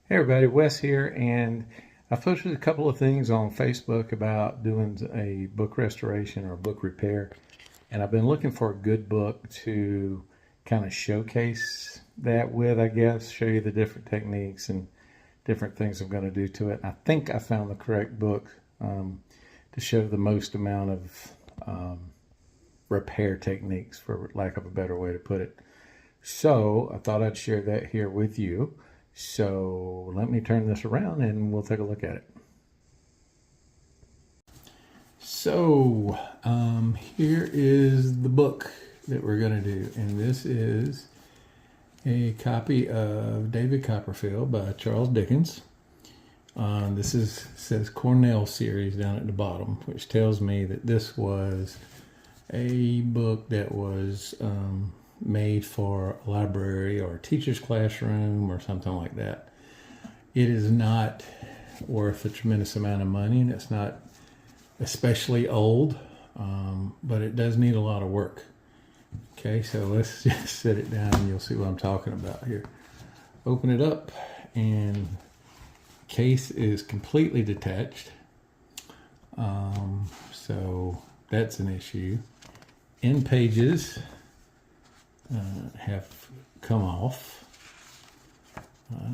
Hey everybody, Wes here, and I posted a couple of things on Facebook about doing a book restoration or book repair, and I've been looking for a good book to kind of showcase that with, I guess, show you the different techniques and different things I'm going to do to it. I think I found the correct book to show the most amount of repair techniques, for lack of a better way to put it. So I thought I'd share that here with you. So let me turn this around and we'll take a look at it. So here is the book that we're going to do. And this is a copy of David Copperfield by Charles Dickens. Says Cornell series down at the bottom, which tells me that this was a book that was made for a library or a teacher's classroom or something like that. It is not worth a tremendous amount of money, and it's not especially old, but it does need a lot of work. Okay, so let's just set it down and you'll see what I'm talking about here. Open it up, and case is completely detached, so that's an issue. End pages have come off,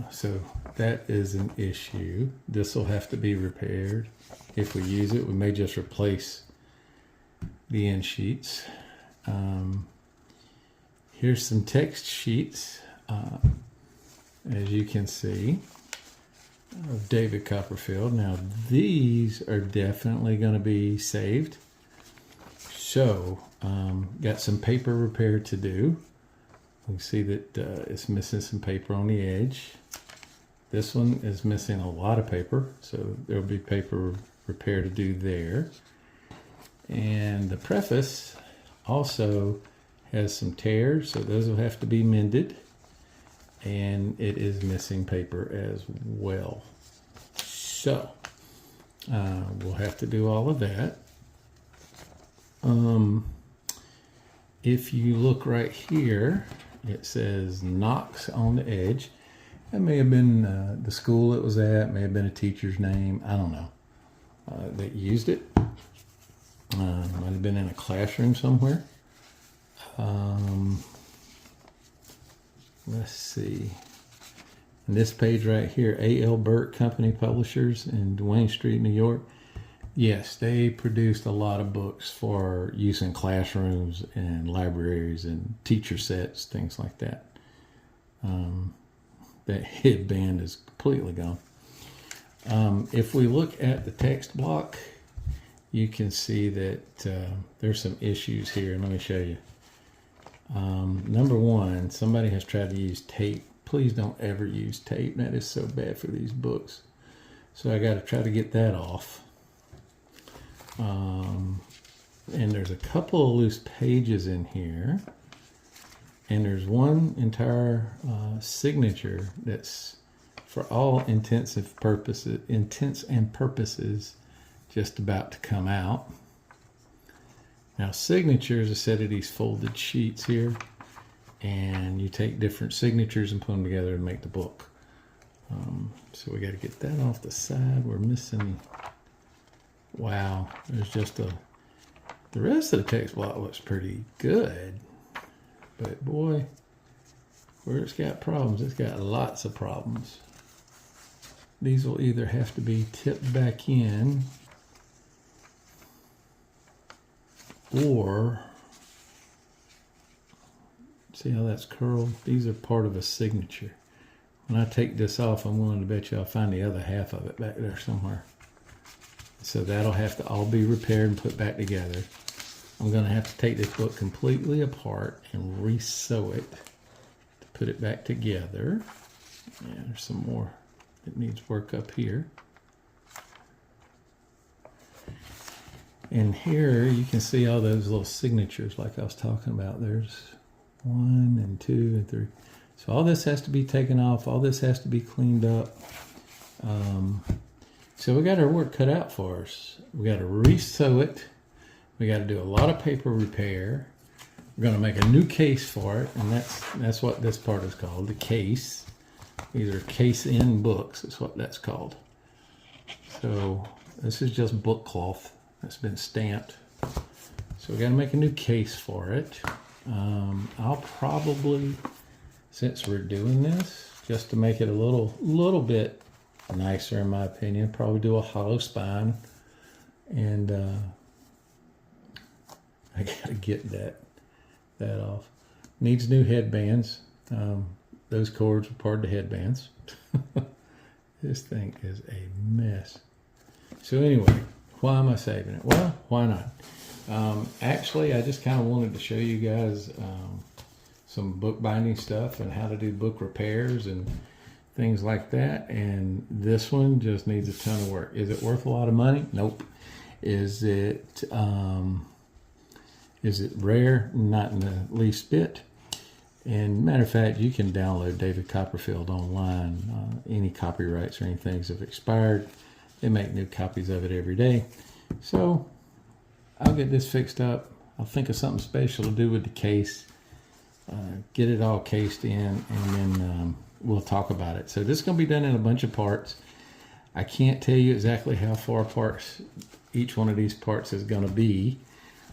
so that is an issue. This will have to be repaired. If we use it, we may just replace the end sheets. Here's some text sheets, as you can see, of David Copperfield. Now these are definitely going to be saved. So got some paper repair to do. You can see that it's missing some paper on the edge. This one is missing a lot of paper, so there'll be paper repair to do there. And the preface also has some tears, so those will have to be mended. And it is missing paper as well. So we'll have to do all of that. If you look right here, it says Knox on the edge. That may have been the school it was at, may have been a teacher's name, I don't know, that used it. Might have been in a classroom somewhere. Let's see. And this page right here, A.L. Burt Company Publishers in Duane Street, New York. Yes, they produced a lot of books for use in classrooms and libraries and teacher sets, things like that. That headband is completely gone. If we look at the text block, you can see that there's some issues here. Let me show you. Number one, somebody has tried to use tape. Please don't ever use tape. That is so bad for these books. So I got to try to get that off. And there's a couple of loose pages in here, and there's one entire signature that's, for all intents and purposes, just about to come out. Now, signatures are set of these folded sheets here, and you take different signatures and put them together and make the book. So we got to get that off the side. We're missing. Wow, there's just the rest of the text block looks pretty good, but boy, where it's got problems, it's got lots of problems. These will either have to be tipped back in, or see how that's curled? These are part of a signature. When I take this off, I'm willing to bet you I'll find the other half of it back there somewhere. So that'll have to all be repaired and put back together. I'm going to have to take this book completely apart and re-sew it to put it back together. Yeah, there's some more that needs work up here. And here you can see all those little signatures like I was talking about. There's 1 and 2 and 3. So all this has to be taken off. All this has to be cleaned up. So we got our work cut out for us. We got to re-sew it. We got to do a lot of paper repair. We're going to make a new case for it, and that's what this part is called, the case. These are case-in books, is what that's called. So this is just book cloth that's been stamped. So we got to make a new case for it. I'll probably, since we're doing this, just to make it a little bit nicer in my opinion, probably do a hollow spine. And I got to get that off. Needs new headbands. Those cords are part of the headbands. This thing is a mess. So anyway, why am I saving it? Well, why not? Actually, I just kind of wanted to show you guys some bookbinding stuff and how to do book repairs and things like that. And this one just needs a ton of work. Is it worth a lot of money? Nope. Is it rare? Not in the least bit. And matter of fact, you can download David Copperfield online. Any copyrights or anything have expired. They make new copies of it every day. So I'll get this fixed up. I'll think of something special to do with the case. Get it all cased in, and then we'll talk about it. So this is going to be done in a bunch of parts. I can't tell you exactly how far apart each one of these parts is going to be,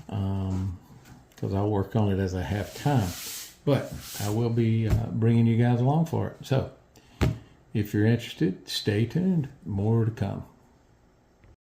because I'll work on it as I have time. But I will be bringing you guys along for it. So if you're interested, stay tuned. More to come.